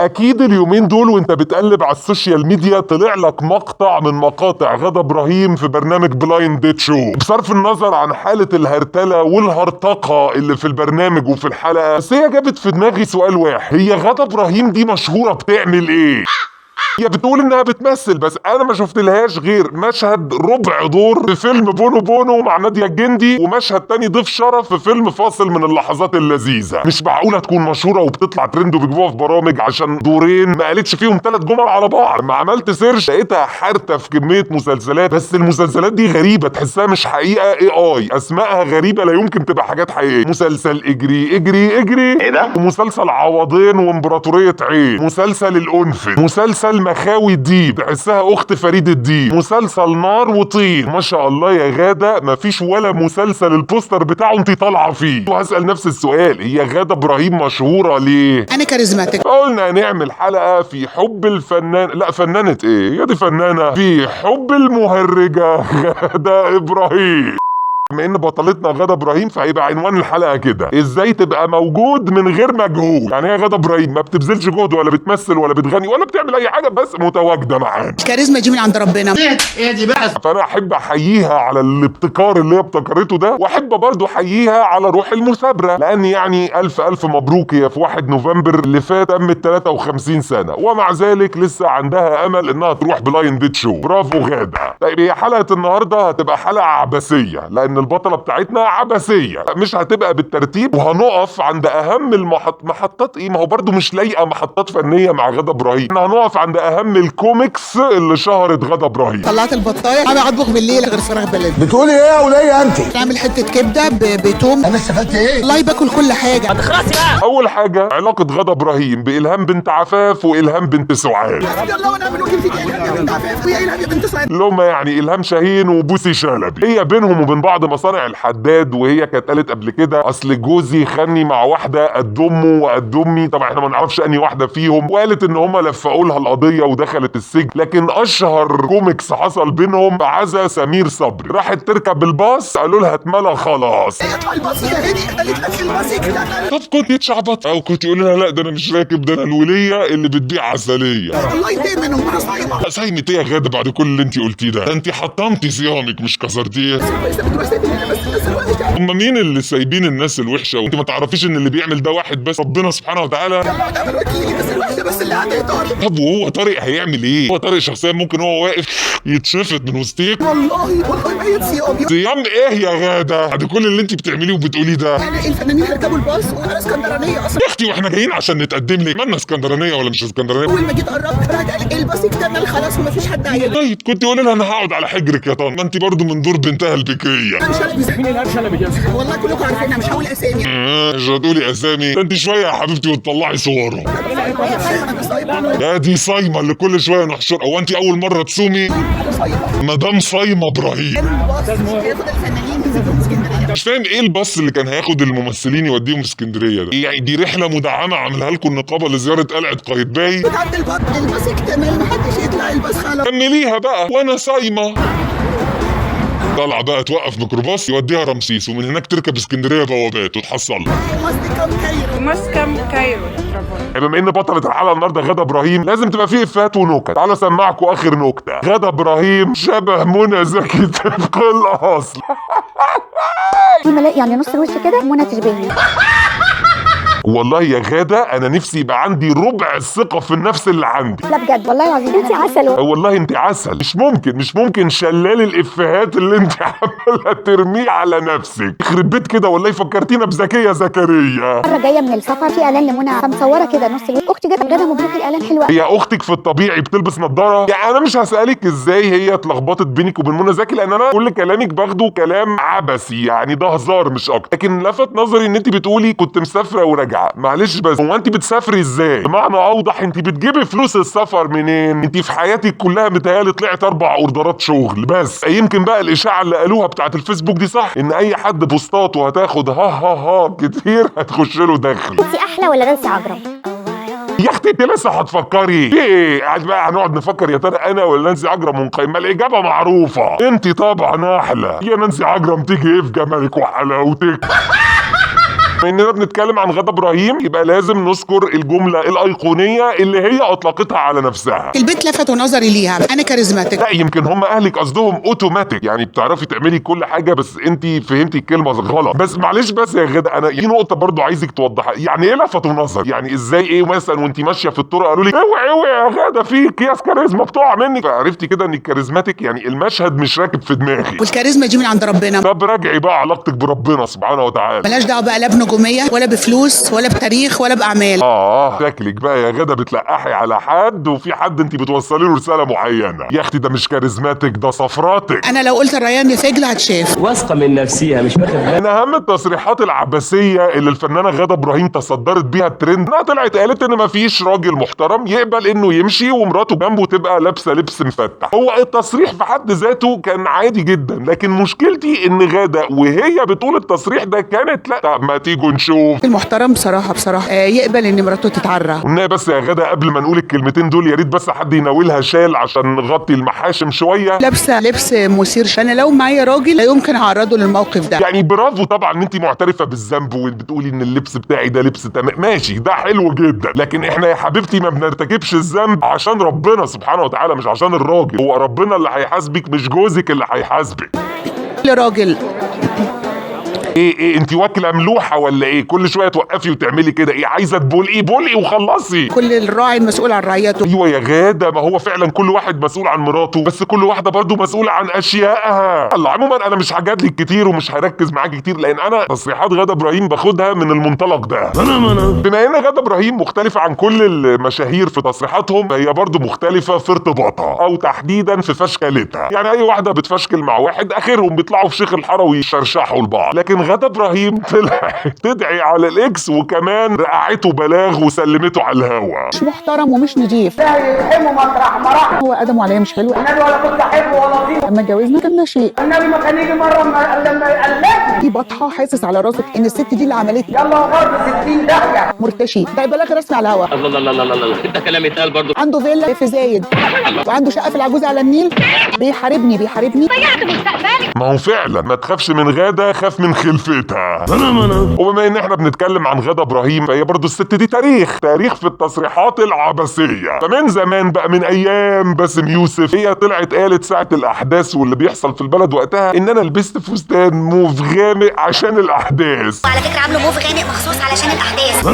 اكيد اليومين دول وانت بتقلب على السوشيال ميديا طلع لك مقطع من مقاطع غادة ابراهيم في برنامج بلايند ديت شو. بصرف النظر عن حالة الهرتلة والهرطقة اللي في البرنامج وفي الحلقة، بس هي جابت في دماغي سؤال واحد: هي غادة ابراهيم دي مشهورة بتعمل ايه؟ هي بتقول انها بتمثل، بس انا ما شفتلهاش غير مشهد ربع دور في فيلم بونو بونو مع نادية الجندي، ومشهد تاني ضيف شرف في فيلم فاصل من اللحظات اللذيذة. مش معقولة تكون مشهورة وبتطلع ترند وبيجيبوها في برامج عشان دورين ما قالتش فيهم 3 جمل على بعض. ما عملت سيرش لقيتها حارتة في كمية مسلسلات، بس المسلسلات دي غريبة، تحسها مش حقيقة، AI اسمائها غريبة، لا يمكن تبقى حاجات حقيقية. مسلسل اجري اجري اجري، ايه ده؟ ومسلسل عوضين وامبراطورية عين، مسلسل الانفل، مسلسل مخاوي الديب تحسها اخت فريد الديب، مسلسل نار وطين. ما شاء الله يا غادة، مفيش ولا مسلسل البوستر بتاعه انت طالعه فيه. وهسأل نفس السؤال: هي غادة ابراهيم مشهورة ليه؟ انا كاريزماتيك. قلنا هنعمل حلقة في حب الفنان، لا فنانة ايه، هي دي فنانة، في حب المهرجة غادة ابراهيم. بما ان بطلتنا غادة ابراهيم فهيبقى عنوان الحلقه كده: ازاي تبقى موجود من غير مجهود. يعني هي غادة ابراهيم ما بتبذلش جهد ولا بتمثل ولا بتغني ولا بتعمل اي حاجه، بس متواجده معانا. الكاريزما دي من عند ربنا. ايه دي بقى؟ فانا احب احييها على الابتكار اللي هي ابتكرته ده، واحب برضه احييها على روح المثابره، لان يعني الف مبروك، هي في 1 نوفمبر اللي فات تمت 53 سنه، ومع ذلك لسه عندها امل انها تروح بلايند ديت شو. برافو غادة. طيب هي حلقه النهارده هتبقى حلقه عبثيه، لان البطلة بتاعتنا عبثية، مش هتبقى بالترتيب، وهنقف عند اهم محطات ايه، ما هو برضو مش لايقة محطات فنية مع غادة ابراهيم. احنا هنقف عند اهم الكوميكس اللي شهرت غادة ابراهيم. طلعت البطايه، انا اطبخ بالليل غير فراخ بلد. بتقولي ايه يا وليه انت؟ اعمل حته كبده بتوم. انا استفدت ايه؟ والله باكل كل حاجه. اول حاجة علاقة غادة ابراهيم بإلهام بنت عفاف والهام بنت سعاد. يلا ونعمل وجه فيك يا بنت عفاف ويا إلهام يا بنت سعاد. اللي هم يعني إلهام شاهين وبوسي شلبي. هي بينهم وبين بعض مصانع الحداد، وهي كانت قالت قبل كده: اصل جوزي خني مع واحده قد امه وقد امي. طبعا احنا ما نعرفش انهي واحده فيهم، وقالت ان هم لفقوا لها القضيه ودخلت السجن. لكن اشهر كوميكس حصل بينهم عزا سمير صبري، راحت تركب الباص قالوا لها اتملى خلاص. اطلع الباص يا هدي، قالت لك الباص كده. طب كنت تشعبط او كنت تقول لها: لا ده انا مش راكب، ده انا الوليه اللي بتبيع عسليه. الله ينتقم منهم، انا صايمه. صايمة ايه يا غاده بعد كل اللي انت قلتيه ده انت حطمتي صيامك مش كسرتيه. هم مين اللي سايبين الناس الوحشه وانت ما تعرفيش ان اللي بيعمل ده واحد بس، ربنا سبحانه وتعالى. بس اللي عندي طارق. طب وهو طارق هيعمل ايه؟ هو طارق شخصيا ممكن هو واقف يتشفط من وسطيك. والله ما يتصيام. صيام ايه يا غاده بعد كل اللي انت بتعمليه وبتقوليه ده؟ انا الفنانين هيركبوا الباص وانا اسكندرانيه اصلا. يا اختي واحنا جايين عشان نتقدم لك، مالنا اسكندرانيه ولا مش اسكندرانيه؟ اول ما جيت قربت راحت قال الباص اكتمل خلاص ومفيش حد عايز. طيب كنت قولي لها: انا هقعد على حجرك يا طن، ما انت برضه من دور بنتها البكريه. مين الهام شلبي؟ والله كلكم عارفينها، مش هقول اسامي. مش هتقولي اسامي؟ ده انت شويه يا حبيبتي وتطلعي صوره. يا دي صايمه اللي كل شويه نحشر. هو انت اول مره تصومي؟ مدام صايمه ابراهيم. مش فاهم ايه الباص اللي كان هياخد الممثلين يوديهم اسكندريه ده؟ يعني دي رحله مدعمه عاملها لكم النقابه لزياره قلعه قايتباي؟ بتعدي الباص اكتمل، محدش يطلع الباص خلاص. كمليها بقى وانا صايمه. طلع بقى توقف ميكروباص يوديها رمسيس، ومن هناك تركب اسكندريه بوابات وتحصل. مسكم كايرو. بما ان بطلة الحلقه النهارده غادة ابراهيم، لازم تبقى فيه افيهات ونكت. تعالوا اسمعكم اخر نكته: غادة ابراهيم شبه منى زكي طبق الاصل. يعني نص الوش كده منى تشبهني. والله يا غادة انا نفسي يبقى عندي ربع الثقة في النفس اللي عندي. لا بجد والله العظيم انت عسل. والله انت عسل. مش ممكن شلال الافيهات اللي انت عمالة ترميه على نفسك. يخرب بيت كده والله، فكرتينا بزكية زكريا. مرة جاية من السفر في اعلان لمنى فمصورة كده نص الوش. اختي جت غادة مبروك الاعلان حلوة. هي اختك في الطبيعي بتلبس نظارة؟ يعني انا مش هسألك ازاي هي اتلخبطت بينك وبين منى زكي، لان انا كل كلامك باخده كلام عبثي، يعني ده هزار مش اكتر. لكن لفت نظري ان انت بتقولي كنت مسافرة وراجعة. معلش بس هو انت بتسافري ازاي؟ بمعنى اوضح انت بتجيبي فلوس السفر منين؟ انت في حياتك كلها متهيألي طلعت 4 اوردرات شغل بس. يمكن بقى الاشاعه اللي قالوها بتاعت الفيسبوك دي صح، ان اي حد بوستاته هتاخد ها كتير هتخش له دخل. انت احلى ولا نانسي عجرم؟ يا اختي انت لسه هتفكري ايه؟ قاعد بقى هنقعد نفكر يا ترى انا ولا نانسي عجرم منقيمه؟ الاجابه معروفه، انت طبعا احلى. يا نانسي عجرم تيجي ايه في جمالك وحلاوتك؟ بما اننا بنتكلم عن غادة ابراهيم يبقى لازم نذكر الجمله الايقونيه اللي هي اطلقتها على نفسها. البيت لفتوا نظري ليها، انا كاريزماتيك. لا يمكن هم اهلك قصدهم اوتوماتيك، يعني بتعرفي تعملي كل حاجه بس انت فهمتي الكلمه غلط. بس معلش بس يا غادة، انا في نقطه برضو عايزك توضحها. يعني ايه لفتوا نظر؟ يعني ازاي؟ ايه مثلا وانت ماشيه في الطرق قالوا لك اوعي اوعي يا غادة في اكياس كاريزما بتقع منك، فعرفتي كده انك كاريزماتيك؟ يعني المشهد مش راكب في دماغي. والكاريزما دي من عند ربنا. طب راجعي بقى علاقتك بربنا سبحانه وتعالى. ملاش دعوه بقى لا بنجوميه ولا بفلوس ولا بتاريخ ولا باعمال. شكلك بقى يا غادة بتلقحي على حد، وفي حد انت بتوصلي له رساله معينه. يا اختي ده مش كاريزماتيك، ده صفراتك. انا لو قلت الريان فجل هتشاف. واثقه من نفسها مش واخد بالها. من اهم التصريحات العبثيه اللي الفنانه غادة ابراهيم تصدرت بيها الترند انها طلعت قالت ان مفيش راجل محترم يقبل انه يمشي ومراته جنبه تبقى لابسه لبس مفتح. هو التصريح في حد ذاته كان عادي جدا، لكن مشكلتي ان غادة وهي بتقول التصريح ده كانت لا. طب ما تيجوا نشوف. المحترم بصراحه يقبل ان مراته تتعرى. قلنا بس يا غادة قبل ما نقول الكلمتين دول يا ريت بس حد يناولها شال عشان نغطي المحاشم شويه. لابسه لبس مثير، انا لو معايا راجل لا يمكن اعرضه للموقف ده. يعني برافو طبعا ان انت معترفه بالذنب وبتقولي ان اللبس بتاعي ده لبس تمام، ماشي ده حلو جدا، لكن احنا يا حبيبتي ما بنرتكبش الذنب عشان ربنا سبحانه وتعالى، مش عشان الراجل. هو ربنا اللي هيحاسبك مش جوزك اللي هيحاسبك. راجل ايه انت واكله ملوحه ولا ايه؟ كل شويه توقفي وتعملي كده. ايه عايزه تبولقي؟ بولقي وخلصي. كل الراعي مسؤول عن رعيته. ايوه يا غاده، ما هو فعلا كل واحد مسؤول عن مراته، بس كل واحده برضو مسؤوله عن اشيائها. الله، عموما انا مش هجادلك كتير ومش هركز معاكي كتير، لان انا تصريحات غاده ابراهيم باخدها من المنطلق ده. بما ان غاده ابراهيم مختلفه عن كل المشاهير في تصريحاتهم، فهي برضو مختلفه في ارتباطها او تحديدا في فشكلتها. يعني اي واحده بتفشكل مع واحد اخرهم بيطلعوا في شيخ الحاره ويشرشحوا لبعض، لكن غادة ابراهيم طلعت تدعي على الاكس وكمان رقعته بلاغ وسلمته على الهوا. مش محترم ومش نضيف. ده يتحموا مطرح ما راح. هو ادم عليا مش حلو. النبي ولا كنت احبه ولا اطيعه. لما اتجوزنا كان شيء. النبي ما كان يجي مره لما يقلدني. دي بطحه حاسس على راسك ان الست دي اللي عملتني. يلا وغرب 60 داهيه. مرتشي ده بلاغ رسمي على الهوا. الله الله الله الله ده كلام يتقال برضه. عنده فيلا في زايد وعنده شقه في العجوز على النيل. بيحاربني ضيعت مستقبلي. ما هو فعلا ما تخافش من غادة، خاف من خلفتها. وبما ان احنا بنتكلم عن غادة ابراهيم فهي برضو الست دي تاريخ في التصريحات العبثية. فمن زمان بقى من ايام باسم يوسف هي طلعت قالت ساعة الاحداث واللي بيحصل في البلد وقتها ان انا لبست فستان موف غامق عشان الاحداث. وعلى فكرة عامله موف غامق مخصوص علشان الاحداث.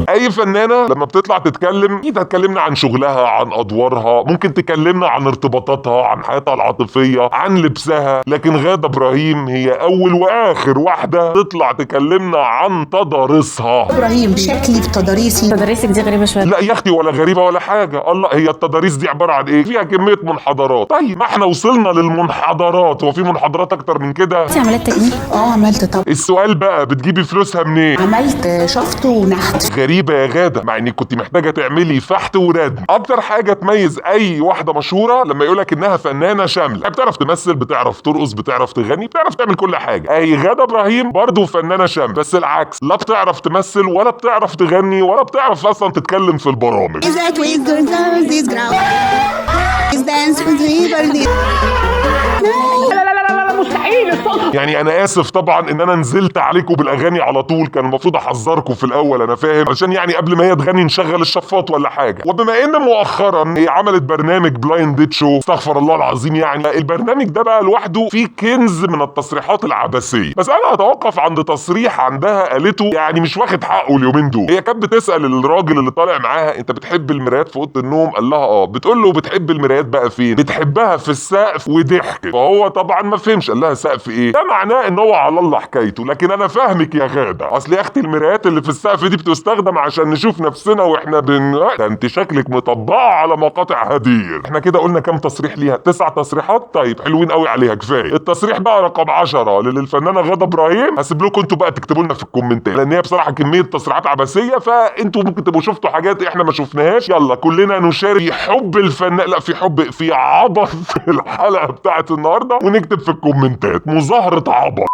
اي فنانة لما بتطلع تتكلم اكيد هتكلمنا عن شغلها، عن ادوارها، ممكن تكلمنا عن ارتباطاتها، عن حياتها العاطفية، عن لبسها. لكن غادة ابراهيم هي اول واخر واحدة تطلع تكلمنا عن تضاريسها. ابراهيم شكلي في تضاريسي. تدريسك دي غريبة شوية. لا يا اختي ولا غريبة ولا حاجة. الله، هي التضاريس دي عبارة عن ايه؟ فيها كمية منحدرات. طيب ما احنا وصلنا للمنحدرات، هو في منحدرات اكتر من كده؟ انت عملت تجميل؟ عملت. طب السؤال بقى بتجيبي فلوسها منين؟ عملت شفط ونحت. غريبة يا غادة، مع انك كنت محتاجة تعملي فحت وردم. اكتر حاجة تميز اي واحدة مشهورة لما يقولك انها فنانة شاملة، بتعرف تمثل، بتعرف ترقص، بتعرف تغني، بتعرف تعمل كل حاجة. اي غادة ابراهيم برضو فنانة شاملة، بس العكس، لا بتعرف تمثل ولا بتعرف تغني ولا بتعرف اصلا تتكلم في البرامج. مستحيل الصوت. يعني انا اسف طبعا ان انا نزلت عليكم بالاغاني على طول، كان المفروض احذركم في الاول انا فاهم، عشان يعني قبل ما هي تغني نشغل الشفاط ولا حاجه. وبما ان مؤخرا هي عملت برنامج بلايند ديت شو، استغفر الله العظيم، يعني البرنامج ده بقى لوحده فيه كنز من التصريحات العبثيه. بس انا هتوقف عند تصريح عندها قالته يعني مش واخد حقه اليومين دول. هي كانت بتسال الراجل اللي طالع معاها انت بتحب المرايات في اوضه النوم؟ قال لها بتقول له بتحب المرايات بقى فين؟ بتحبها في السقف، وضحكت. فهو طبعا ما فهمش، قال لها سقف ايه؟ ده معناه ان هو على الله حكايته. لكن انا فاهمك يا غاده، اصل يا اختي المرايات اللي في السقف دي بتستخدم عشان نشوف نفسنا واحنا ده انت شكلك مطبقه على مقاطع هدير. احنا كده قلنا كام تصريح ليها؟ 9 تصريحات. طيب حلوين قوي عليها، كفايه. التصريح بقى رقم 10 للفنانه غاده ابراهيم هسيب لكم انتوا بقى تكتبوا لنا في الكومنتات، لان هي بصراحه كميه تصريحات عبثيه، فانتوا ممكن تبقوا شفتوا حاجات احنا ما شفناهاش. يلا كلنا نشارك في حب الفنان، لا في حب، في عبث الحلقه بتاعت النهارده، ونكتب في الكومنتات مظاهره عبث.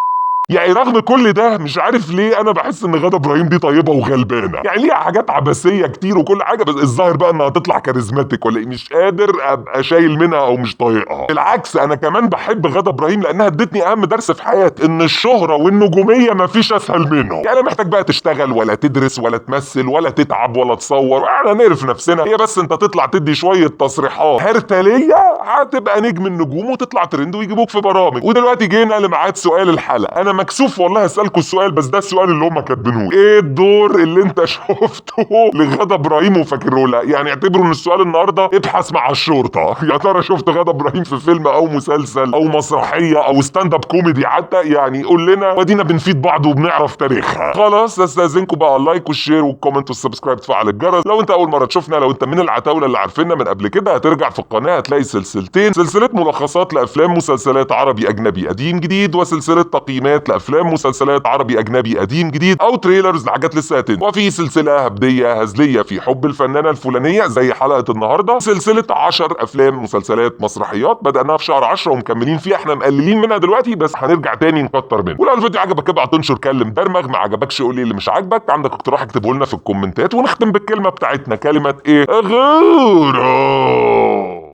يعني رغم كل ده مش عارف ليه انا بحس ان غادة ابراهيم دي طيبه وغلبانه، يعني ليها حاجات عبثيه كتير وكل حاجه، بس الظاهر بقى انها تطلع كاريزماتيك ولا ايه، مش قادر ابقى شايل منها او مش طايقها. بالعكس انا كمان بحب غادة ابراهيم لانها ادتني اهم درس في حياتي، ان الشهره والنجوميه مفيش اسهل منهم. يعني لا محتاج بقى تشتغل ولا تدرس ولا تمثل ولا تتعب ولا تصور، احنا نعرف نفسنا، هي بس انت تطلع تدي شويه تصريحات هرتليه هتبقى نجم النجوم وتطلع ترند ويجيبوك في برامج. ودلوقتي جينا لميعاد سؤال الحلقه. انا مكسوف والله اسالكم السؤال، بس ده السؤال اللي هم كاتبينه، ايه الدور اللي انت شفته لغادة ابراهيم وفاكره لها؟ يعني اعتبروا ان السؤال النهارده ابحث مع الشرطه. يا ترى شفت غادة ابراهيم في فيلم او مسلسل او مسرحيه او ستاند اب كوميدي حتى؟ يعني قول لنا ودينا بنفيد بعض وبنعرف تاريخها. خلاص استاذنكم بقى اللايك والشير والكومنت والسبسكرايب تفعل الجرس لو انت اول مره تشوفنا. لو انت من العتاوله اللي عارفيننا من قبل كده هترجع في القناه هتلاقي سلسلتين، سلسله ملخصات لافلام مسلسلات عربي اجنبي قديم جديد، وسلسله تقييمات لافلام مسلسلات عربي اجنبي قديم جديد او تريلرز لحاجات لسه هتنزل، وفي سلسله هبديه هزليه في حب الفنانه الفلانيه زي حلقه النهارده، سلسله 10 افلام مسلسلات مسرحيات بدأناها في شهر 10 ومكملين فيها، احنا مقللين منها دلوقتي بس هنرجع تاني نكتر منها. ولو الفيديو عجبك ابقى تنشر كلم درمغ، ما عجبكش قول لي اللي مش عاجبك، عندك اقتراح اكتبه لنا في الكومنتات، ونختم بالكلمه بتاعتنا، كلمه ايه؟ غورة.